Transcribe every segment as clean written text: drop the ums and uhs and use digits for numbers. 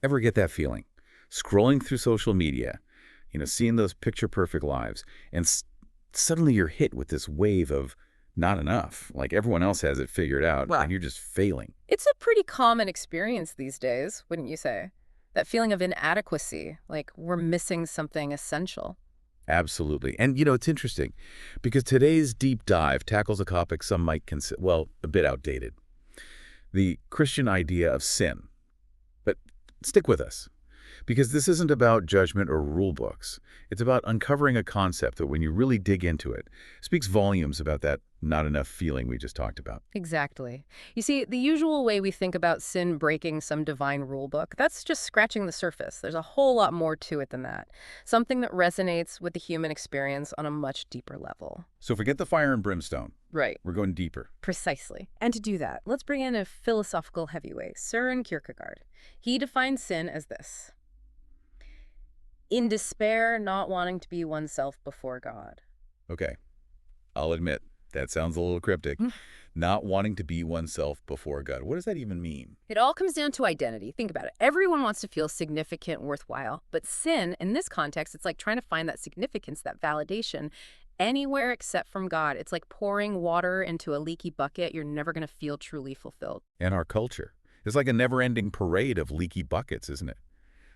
Ever get that feeling? Scrolling through social media, seeing those picture-perfect lives, and suddenly you're hit with this wave of not enough. Like everyone else has it figured out, Well, and you're just failing. it's a pretty common experience these days, wouldn't you say? That feeling of inadequacy, like we're missing something essential. Absolutely. And, it's interesting because today's deep dive tackles a topic some might consider, well, a bit outdated. The Christian idea of sin. But stick with us, because this isn't about judgment or rule books. It's about uncovering a concept that when you really dig into it, speaks volumes about that not enough feeling we just talked about. Exactly. You see, the usual way we think about sin breaking some divine rule book, that's just scratching the surface. There's a whole lot more to it than that. Something that resonates with the human experience on a much deeper level. So forget the fire and brimstone. Right. We're going deeper. Precisely. And to do that, let's bring in a philosophical heavyweight, Søren Kierkegaard. He defines sin as this: in despair, not wanting to be oneself before God. Okay, I'll admit, that sounds a little cryptic. Not wanting to be oneself before God. What does that even mean? It all comes down to identity. Think about it. Everyone wants to feel significant, worthwhile. But sin, in this context, it's like trying to find that significance, that validation, anywhere except from God. It's like pouring water into a leaky bucket. You're never going to feel truly fulfilled. And our culture. It's like a never-ending parade of leaky buckets, isn't it?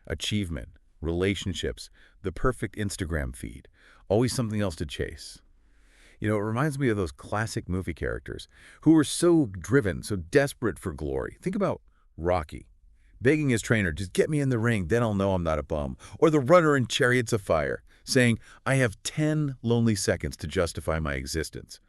Achievement, relationships, the perfect Instagram feed. Always something else to chase. It reminds me of those classic movie characters who were so driven, so desperate for glory. Think about Rocky, begging his trainer, just get me in the ring, then I'll know I'm not a bum. Or the runner in Chariots of Fire, saying, I have 10 lonely seconds to justify my existence.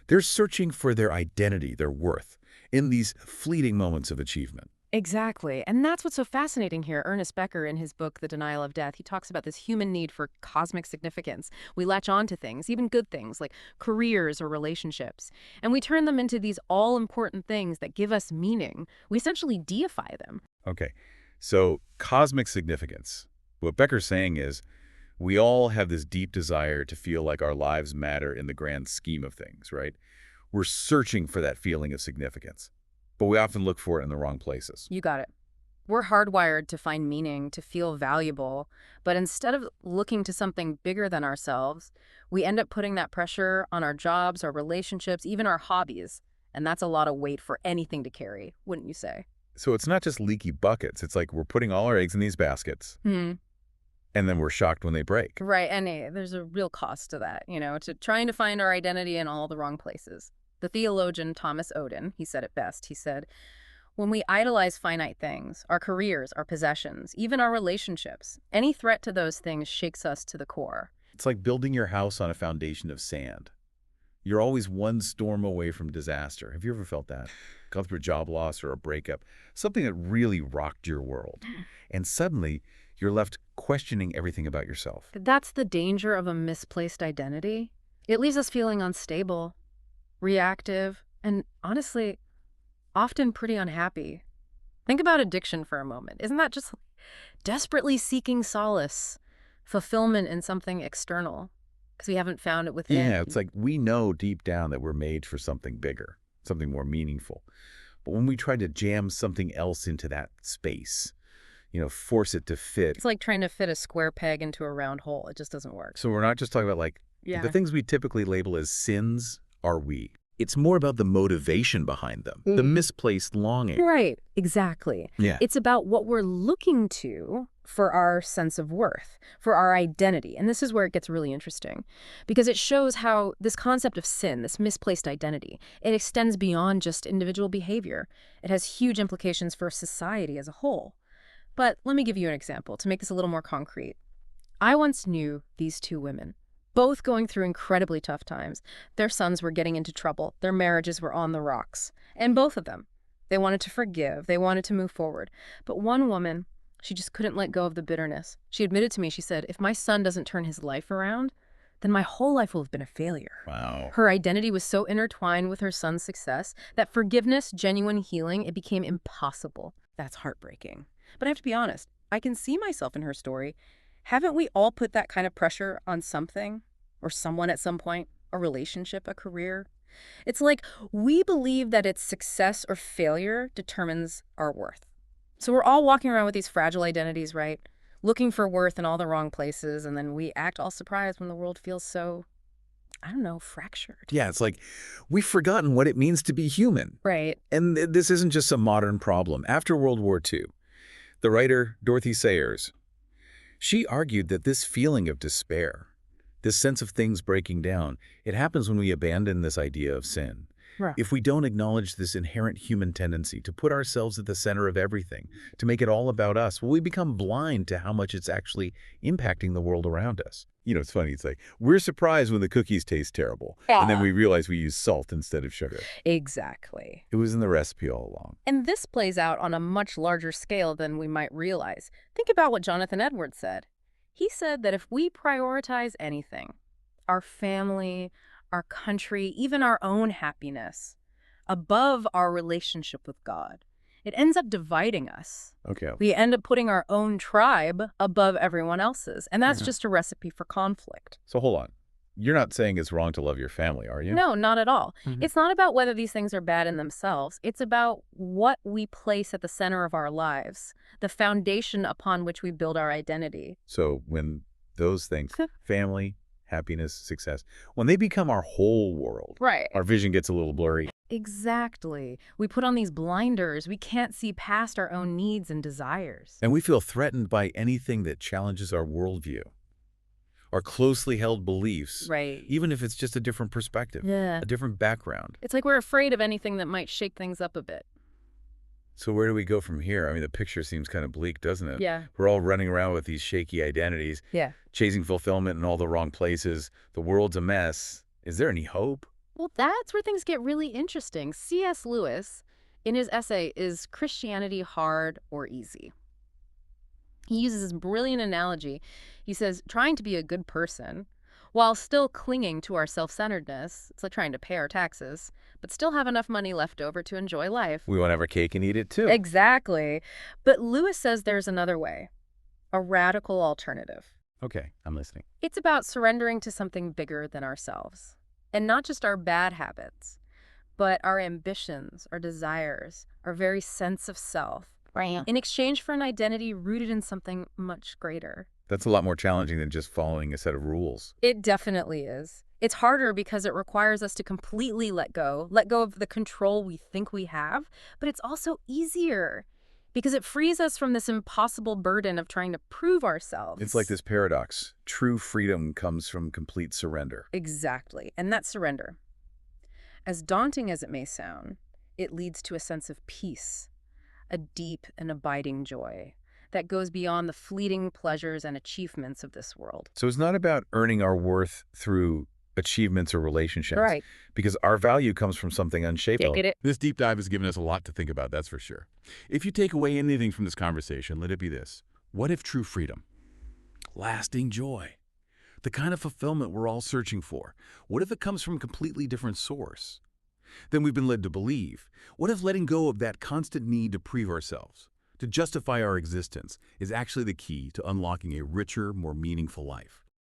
They're searching for their identity, their worth, in these fleeting moments of achievement. Exactly. And that's what's so fascinating here. Ernest Becker, in his book, The Denial of Death, he talks about this human need for cosmic significance. We latch on to things, even good things, like careers or relationships, and we turn them into these all-important things that give us meaning. We essentially deify them. Okay, so cosmic significance. What Becker's saying is, we all have this deep desire to feel like our lives matter in the grand scheme of things, right? We're searching for that feeling of significance, but we often look for it in the wrong places. You got it. We're hardwired to find meaning, to feel valuable, but instead of looking to something bigger than ourselves, we end up putting that pressure on our jobs, our relationships, even our hobbies. And that's a lot of weight for anything to carry, wouldn't you say? So it's not just leaky buckets. It's like we're putting all our eggs in these baskets, Hmm. and then we're shocked when they break. Right, and there's a real cost to that, to trying to find our identity in all the wrong places. The theologian Thomas Oden, he said it best. He said, when we idolize finite things, our careers, our possessions, even our relationships, any threat to those things shakes us to the core. It's like building your house on a foundation of sand. You're always one storm away from disaster. Have you ever felt that? Gone through a job loss or a breakup, something that really rocked your world. And suddenly, you're left questioning everything about yourself. That's the danger of a misplaced identity. It leaves us feeling unstable, reactive, and honestly, often pretty unhappy. Think about addiction for a moment. Isn't that just desperately seeking solace, fulfillment in something external, because we haven't found it within? Yeah, it's like we know deep down that we're made for something bigger, something more meaningful. But when we try to jam something else into that space, force it to fit. It's like trying to fit a square peg into a round hole. It just doesn't work. So we're not just talking about like the Yeah. things we typically label as sins are we. It's more about the motivation behind them, the misplaced longing. Right, exactly. Yeah. It's about what we're looking to for our sense of worth, for our identity. And this is where it gets really interesting, because it shows how this concept of sin, this misplaced identity, it extends beyond just individual behavior. It has huge implications for society as a whole. But let me give you an example to make this a little more concrete. I once knew these two women, both going through incredibly tough times. Their sons were getting into trouble. Their marriages were on the rocks. And both of them, they wanted to forgive. They wanted to move forward. But one woman, she just couldn't let go of the bitterness. She admitted to me, she said, if my son doesn't turn his life around, then my whole life will have been a failure. Wow. Her identity was so intertwined with her son's success that forgiveness, genuine healing, it became impossible. That's heartbreaking. But I have to be honest, I can see myself in her story. Haven't we all put that kind of pressure on something or someone at some point? A relationship, a career? It's like we believe that it's success or failure determines our worth. So we're all walking around with these fragile identities, right? Looking for worth in all the wrong places, and then we act all surprised when the world feels so, I don't know, fractured. Yeah, it's like we've forgotten what it means to be human. Right. And this isn't just a modern problem. After World War II, the writer Dorothy Sayers, she argued that this feeling of despair, this sense of things breaking down, it happens when we abandon this idea of sin. Right. If we don't acknowledge this inherent human tendency to put ourselves at the center of everything, to make it all about us, well, we become blind to how much it's actually impacting the world around us. You know, it's funny. It's like, we're surprised when the cookies taste terrible. And then Yeah. we realize we use salt instead of sugar. Exactly. It was in the recipe all along. And this plays out on a much larger scale than we might realize. Think about what Jonathan Edwards said. He said that if we prioritize anything, our family, our country, even our own happiness, above our relationship with God, it ends up dividing us. Okay. We end up putting our own tribe above everyone else's, and that's Yeah. just a recipe for conflict. So hold on. You're not saying it's wrong to love your family, are you? No, not at all. Mhm. It's not about whether these things are bad in themselves. It's about what we place at the center of our lives, the foundation upon which we build our identity. So when those things, family, happiness, success, when they become our whole world, Right. our vision gets a little blurry. Exactly. We put on these blinders. We can't see past our own needs and desires. And we feel threatened by anything that challenges our worldview, our closely held beliefs, Right. even if it's just a different perspective, Yeah. a different background. It's like we're afraid of anything that might shake things up a bit. So where do we go from here? I mean, the picture seems kind of bleak, doesn't it? Yeah. We're all running around with these shaky identities, Yeah. chasing fulfillment in all the wrong places. The world's a mess. Is there any hope? Well, that's where things get really interesting. C.S. Lewis, in his essay, Is Christianity Hard or Easy? He uses this brilliant analogy. He says, trying to be a good person, while still clinging to our self-centeredness, it's like trying to pay our taxes, but still have enough money left over to enjoy life. We want to have our cake and eat it too. Exactly. But Lewis says there's another way, a radical alternative. Okay, I'm listening. It's about surrendering to something bigger than ourselves. And not just our bad habits, but our ambitions, our desires, our very sense of self, Right. in exchange for an identity rooted in something much greater. That's a lot more challenging than just following a set of rules. It definitely is. It's harder because it requires us to completely let go of the control we think we have, but it's also easier because it frees us from this impossible burden of trying to prove ourselves. It's like this paradox. True freedom comes from complete surrender. Exactly. And that surrender, as daunting as it may sound, it leads to a sense of peace, a deep and abiding joy that goes beyond the fleeting pleasures and achievements of this world. So it's not about earning our worth through achievements or relationships. Right. Because our value comes from something unshapable. Get it? This deep dive has given us a lot to think about, that's for sure. If you take away anything from this conversation, let it be this. What if true freedom? Lasting joy. The kind of fulfillment we're all searching for. What if it comes from a completely different source than we've been led to believe? What if letting go of that constant need to prove ourselves, to justify our existence, is actually the key to unlocking a richer, more meaningful life?